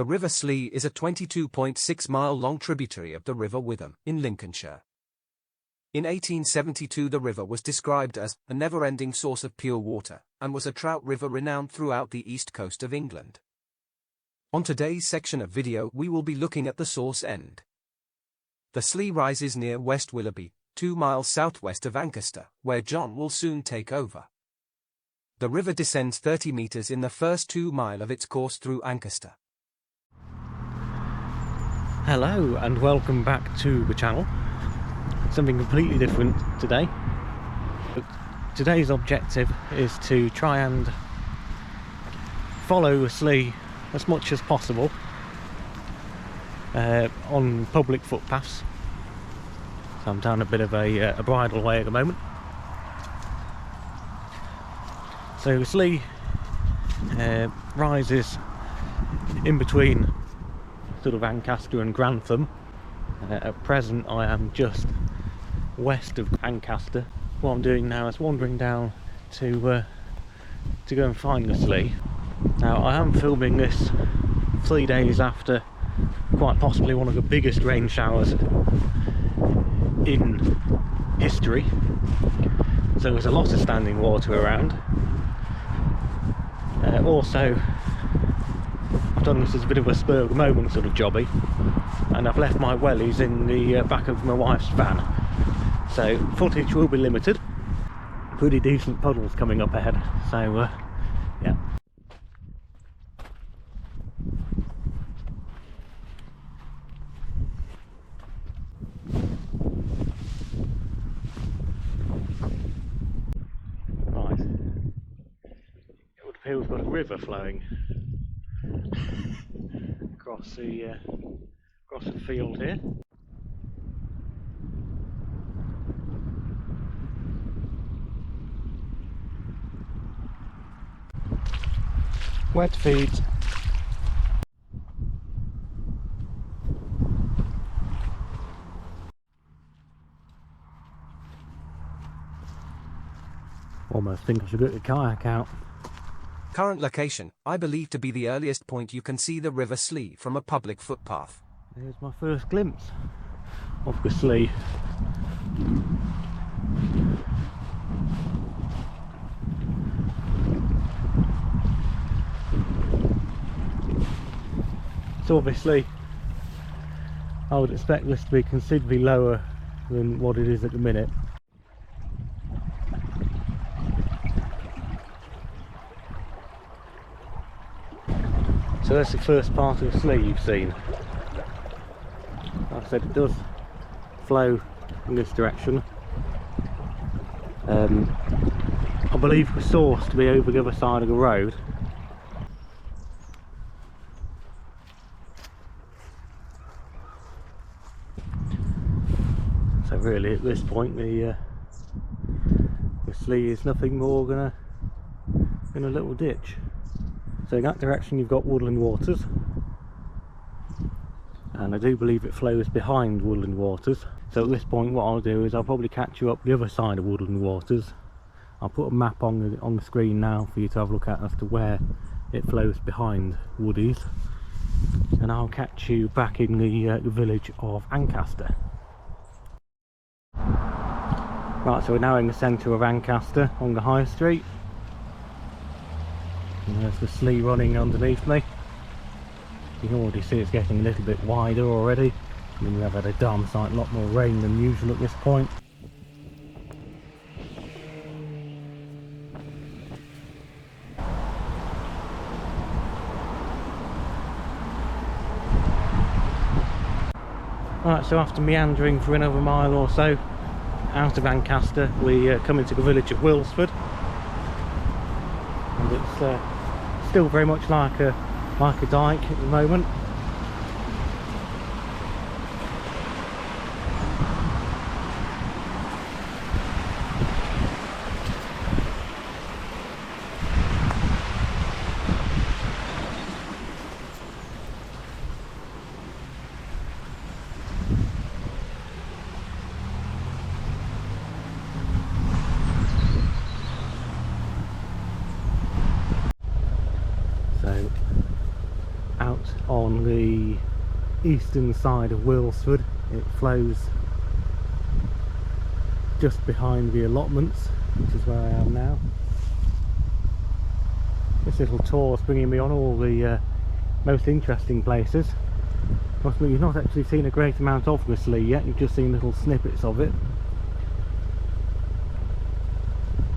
The River Slea is a 22.6-mile-long tributary of the River Witham in Lincolnshire. In 1872 the river was described as a never-ending source of pure water, and was a trout river renowned throughout the east coast of England. On today's section of video we will be looking at the source end. The Slea rises near West Willoughby, 2 miles southwest of Ancaster, where John will soon take over. The river descends 30 meters in the first 2 miles of its course through Ancaster. Hello and welcome back to the channel. Something completely different today. But today's objective is to try and follow the Slea as much as possible on public footpaths. So I'm down a bit of a bridle way at the moment. So the Slea rises in between sort of Ancaster and Grantham. At present I am just west of Ancaster. What I'm doing now is wandering down to go and find the Slea. Now I am filming this 3 days after quite possibly one of the biggest rain showers in history, so there's a lot of standing water around. Also, I've done this as a bit of a spur of the moment sort of jobby, and I've left my wellies in the back of my wife's van, so footage will be limited. Pretty decent puddles coming up ahead, so yeah. Right, it would appear we've got a river flowing across the field here. Wet feeds. Almost think I should get the kayak out. Current location, I believe to be the earliest point you can see the River Slea from a public footpath. There's my first glimpse of the Slea. So obviously I would expect this to be considerably lower than what it is at the minute. So that's the first part of the Slea you've seen. Like I said, it does flow in this direction. I believe the source to be over the other side of the road. So really at this point the Slea is nothing more than a little ditch. So in that direction you've got woodland waters, and I do believe it flows behind woodland waters. So at this point what I'll do is I'll probably catch you up the other side of woodland waters. I'll put a map on the screen now for you to have a look at as to where it flows behind woodies, and I'll catch you back in the village of Ancaster. Right, so we're now in the centre of Ancaster on the high street. And there's the Slea running underneath me. You can already see it's getting a little bit wider already. I mean, we have had a damn sight lot more rain than usual at this point. Right, so after meandering for another mile or so out of Ancaster, we come into the village of Wilsford, and it's still very much like a dike at the moment. on the eastern side of Wilsford. It flows just behind the allotments, which is where I am now. This little tour is bringing me on all the most interesting places. Possibly you've not actually seen a great amount of the Slea yet, you've just seen little snippets of it.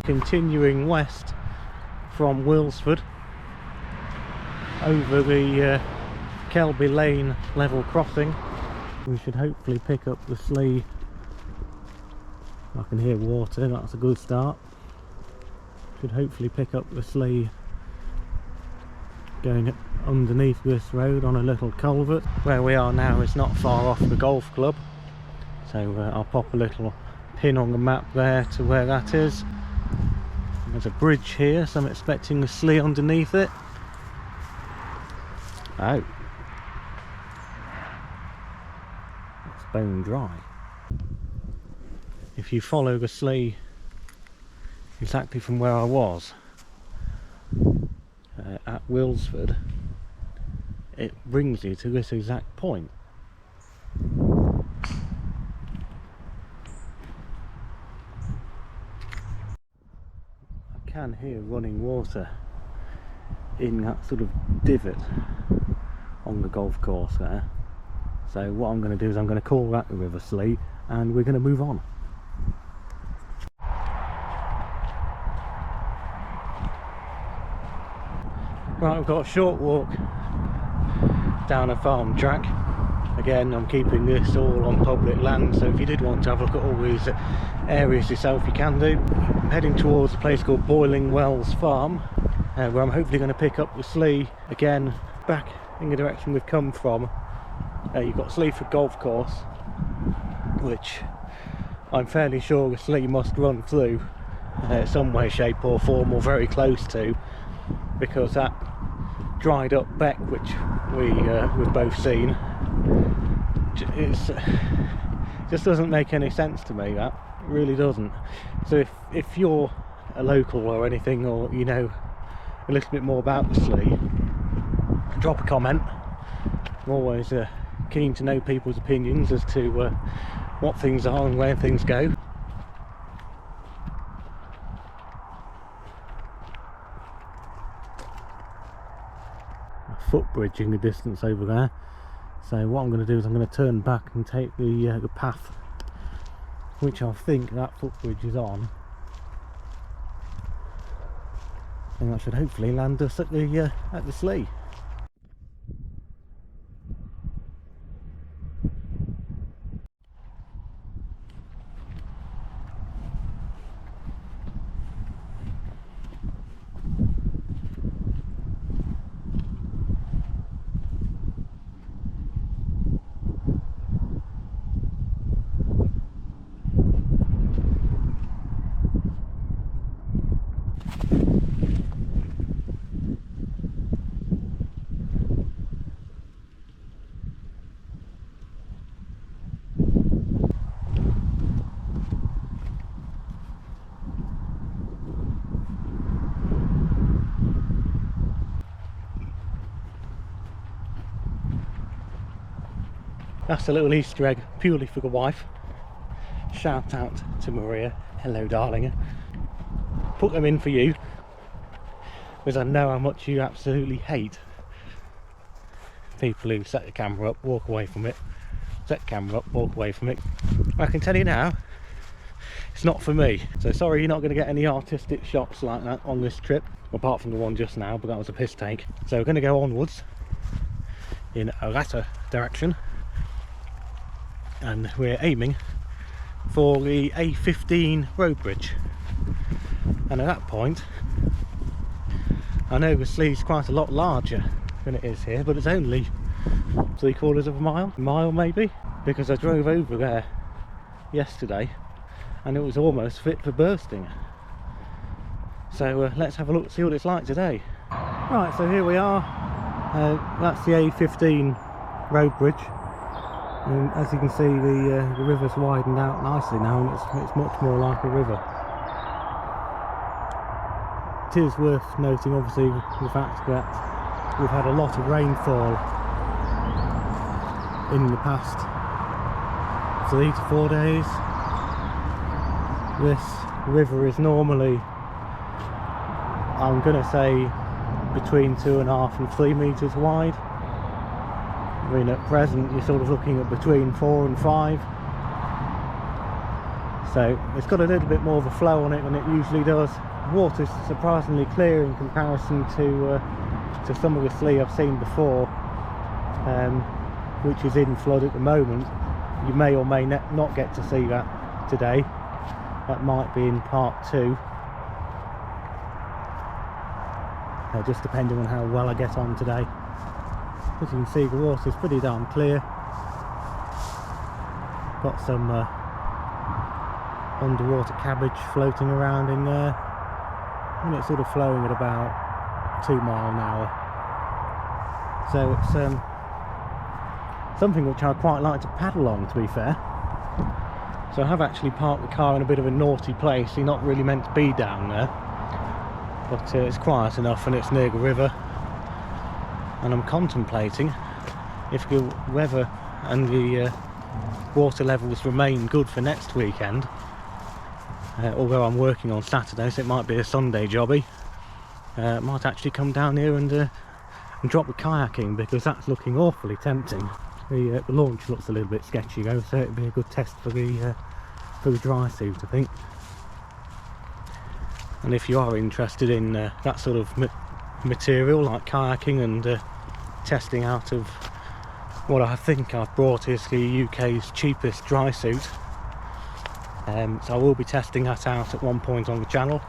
Continuing west from Wilsford over the Kelby Lane level crossing, we should hopefully pick up the Slea. I can hear water, that's a good start. Should hopefully pick up the Slea going underneath this road on a little culvert. Where we are now is not far off the golf club, so I'll pop a little pin on the map there to where that is. There's a bridge here, so I'm expecting the Slea underneath it. Oh, it's bone dry. If you follow the Slea exactly from where I was at Wilsford, it brings you to this exact point. I can hear running water in that sort of divot on the golf course there. So what I'm going to do is I'm going to call that the River Slea, and we're going to move on. Right, we've got a short walk down a farm track. Again, I'm keeping this all on public land, so if you did want to have a look at all these areas yourself, you can do. I'm heading towards a place called Boiling Wells Farm, where I'm hopefully going to pick up the Slea again back in the direction we've come from. You've got Sleaford Golf Course, which I'm fairly sure the Slea must run through some way, shape or form, or very close to, because that dried up beck which we've both seen, just doesn't make any sense to me. That really doesn't. So if you're a local or anything, or you know a little bit more about the Slea, drop a comment. I'm always keen to know people's opinions as to what things are and where things go. Footbridge in the distance over there, so what I'm going to do is I'm going to turn back and take the path which I think that footbridge is on, and that should hopefully land us at the Slea. That's a little Easter egg purely for the wife. Shout out to Maria. Hello darling. Put them in for you, because I know how much you absolutely hate people who set the camera up, walk away from it, set the camera up, walk away from it. I can tell you now, it's not for me. So sorry you're not going to get any artistic shots like that on this trip, apart from the one just now, but that was a piss take. So we're going to go onwards in a latter direction, and we're aiming for the A15 road bridge. And at that point, I know the Slea's quite a lot larger than it is here, but it's only 3/4 of a mile maybe, because I drove over there yesterday and it was almost fit for bursting. So let's have a look, see what it's like today. Right, so here we are. That's the A15 road bridge. And as you can see, the river's widened out nicely now, and it's much more like a river. It is worth noting, obviously, the fact that we've had a lot of rainfall in the past 3 to 4 days. This river is normally, I'm going to say, between 2.5 and 3 metres wide. I mean, at present you're sort of looking at between 4 and 5. So it's got a little bit more of a flow on it than it usually does. Water's surprisingly clear in comparison to some of the Slea I've seen before, which is in flood at the moment. You may or may not get to see that today. That might be in part 2. Just depending on how well I get on today. As you can see, the water's pretty darn clear. Got some underwater cabbage floating around in there, and it's sort of flowing at about 2 miles an hour. So it's something which I quite like to paddle on, to be fair. So I have actually parked the car in a bit of a naughty place. You're not really meant to be down there, but it's quiet enough and it's near the river. And I'm contemplating, if the weather and the water levels remain good for next weekend, although I'm working on Saturday, so it might be a Sunday jobby, might actually come down here and drop the kayaking, because that's looking awfully tempting. The launch looks a little bit sketchy though, so it'd be a good test for the dry suit, I think. And if you are interested in that sort of material like kayaking and testing out of what I think I've brought is the UK's cheapest dry suit, so I will be testing that out at one point on the channel.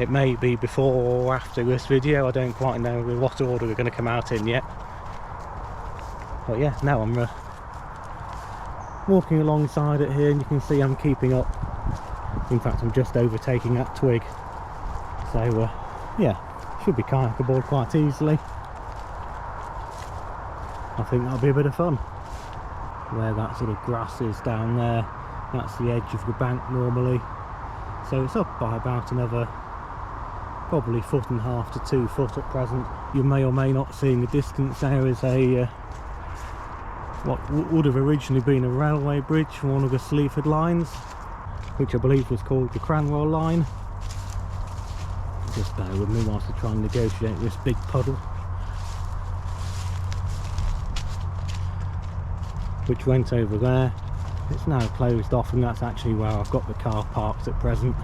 It may be before or after this video, I don't quite know what order they're going to come out in yet. But yeah, now I'm walking alongside it here, and you can see I'm keeping up. In fact, I'm just overtaking that twig. So yeah, should be kayakable quite easily. I think that'll be a bit of fun. Where that sort of grass is down there, that's the edge of the bank normally. So it's up by about another probably 1.5 to 2 foot at present. You may or may not see in the distance there is a what would have originally been a railway bridge for one of the Sleaford lines, which I believe was called the Cranwell line. Just bear with me whilst I try and negotiate this big puddle, which went over there. It's now closed off, and that's actually where I've got the car parked at present.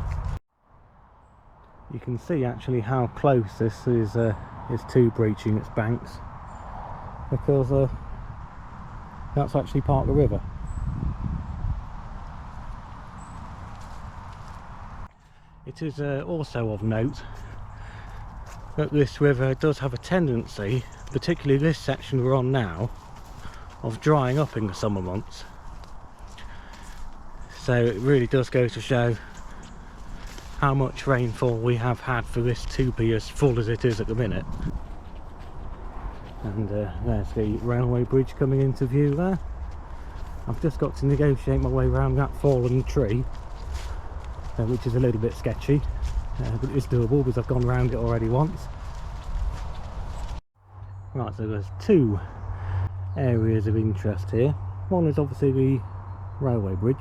You can see actually how close this is to breaching its banks, because that's actually part of the river. It is also of note that this river does have a tendency, particularly this section we're on now, of drying up in the summer months. So it really does go to show how much rainfall we have had for this to be as full as it is at the minute. And there's the railway bridge coming into view there. I've just got to negotiate my way around that fallen tree, which is a little bit sketchy, but it's doable because I've gone around it already once. Right, so there's 2 areas of interest here. One is obviously the railway bridge,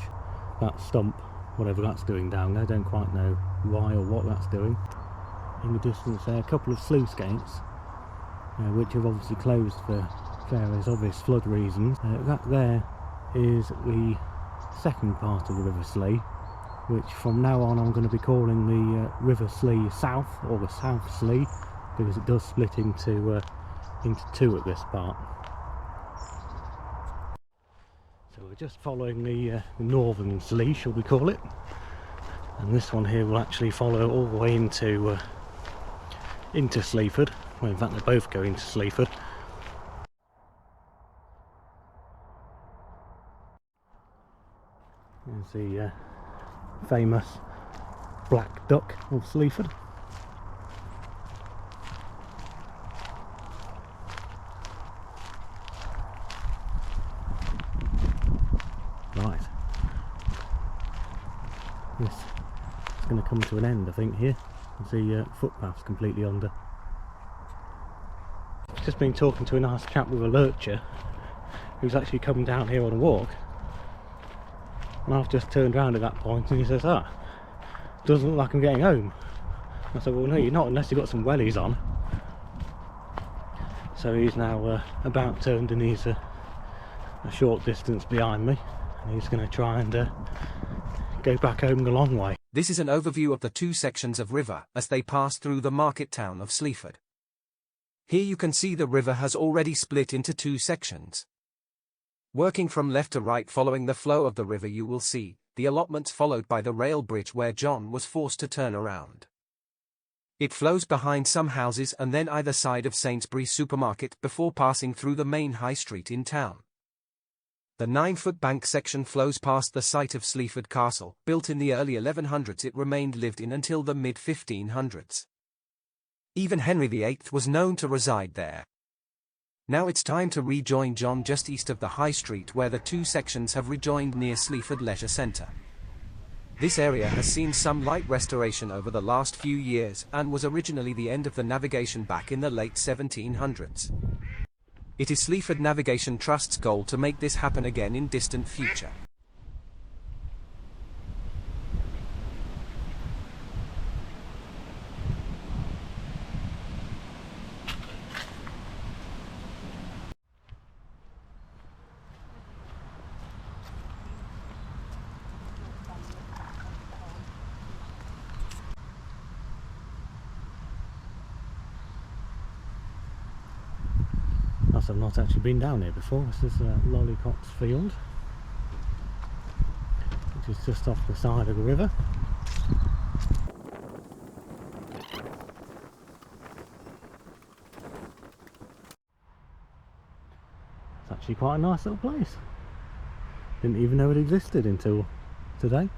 that stump, whatever that's doing down there, don't quite know why or what that's doing. In the distance there, a couple of sluice gates, which have obviously closed for various obvious flood reasons. That there is the second part of the River Slea, which from now on I'm going to be calling the River Slea South, or the South Slea, because it does split into 2 at this part. So we're just following the northern Slea, shall we call it, and this one here will actually follow all the way into Sleaford. Well, in fact they both go into Sleaford. There's the famous black duck of Sleaford. Right, this is going to come to an end, I think. Here the footpath's completely under. Just been talking to a nice chap with a lurcher, who's actually come down here on a walk. And I've just turned around at that point and he says, "Ah, doesn't look like I'm getting home." I said, "Well, no, you're not unless you've got some wellies on." So he's now about turned and he's a short distance behind me, and he's going to try and go back home the long way. This is an overview of the two sections of river as they pass through the market town of Sleaford. Here you can see the river has already split into two sections. Working from left to right following the flow of the river, you will see the allotments followed by the rail bridge where John was forced to turn around. It flows behind some houses and then either side of Sainsbury's supermarket before passing through the main high street in town. The 9-foot bank section flows past the site of Sleaford Castle. Built in the early 1100s, it remained lived in until the mid-1500s. Even Henry VIII was known to reside there. Now it's time to rejoin John just east of the high street where the two sections have rejoined near Sleaford Leisure Centre. This area has seen some light restoration over the last few years and was originally the end of the navigation back in the late 1700s. It is Sleaford Navigation Trust's goal to make this happen again in distant future. I've not actually been down here before. This is Lollycots Field, which is just off the side of the river. It's actually quite a nice little place. Didn't even know it existed until today.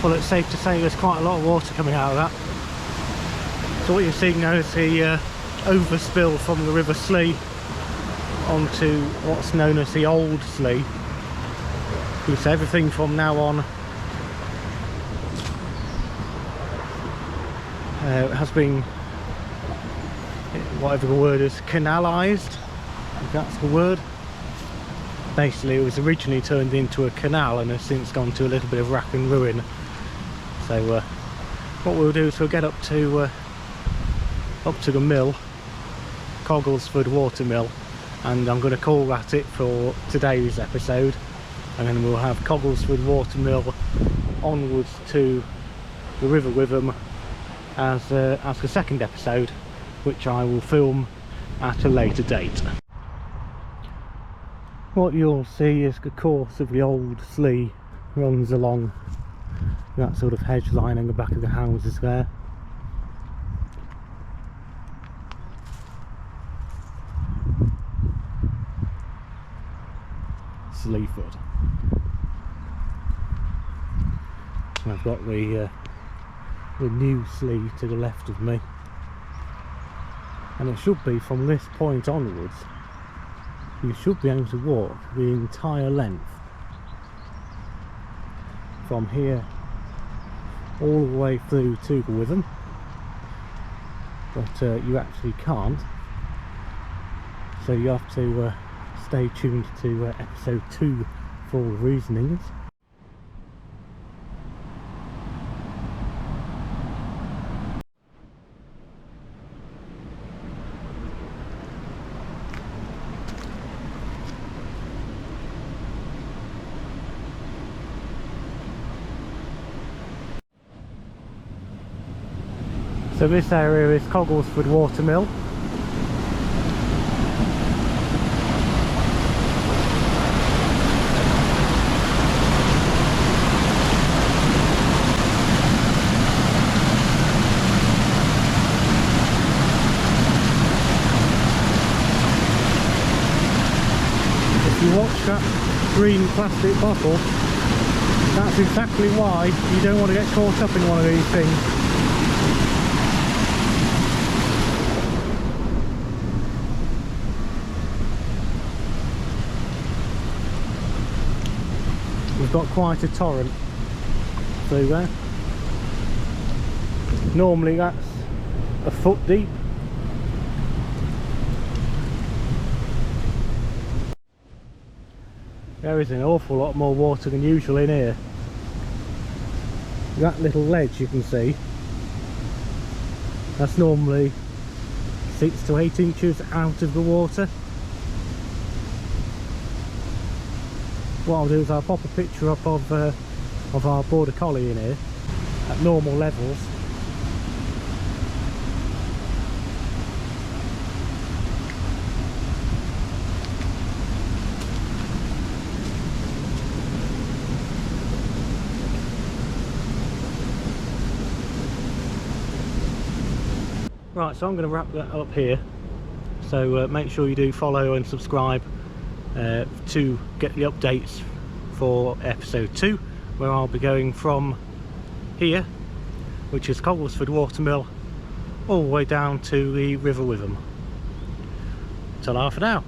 Well, it's safe to say there's quite a lot of water coming out of that. So what you're seeing now is the overspill from the River Slea onto what's known as the Old Slea. So everything from now on has been, whatever the word is, canalised, if that's the word. Basically, it was originally turned into a canal and has since gone to a little bit of rack and ruin. So what we'll do is we'll get up to the mill, Cogglesford Water Mill, and I'm going to call that it for today's episode, and then we'll have Cogglesford Water Mill onwards to the River Witham as the second episode, which I will film at a later date. What you'll see is the course of the Old Slea runs along that sort of hedge line in the back of the houses there. Sleaford. And I've got the new Slea to the left of me, and it should be from this point onwards you should be able to walk the entire length from here all the way through to the Witham, but you actually can't, so you have to stay tuned to episode 2 for all the reasonings. So this area is Cogglesford Water Mill. If you watch that green plastic bottle, that's exactly why you don't want to get caught up in one of these things. we've got quite a torrent through there. Normally that's a foot deep. There is an awful lot more water than usual in here. That little ledge you can see, that's normally 6 to 8 inches out of the water. What I'll do is I'll pop a picture up of our border collie in here at normal levels. Right, so I'm going to wrap that up here. So make sure you do follow and subscribe to get the updates for episode 2, where I'll be going from here, which is Cogglesford Watermill, all the way down to the River Witham. Ta-ra for now.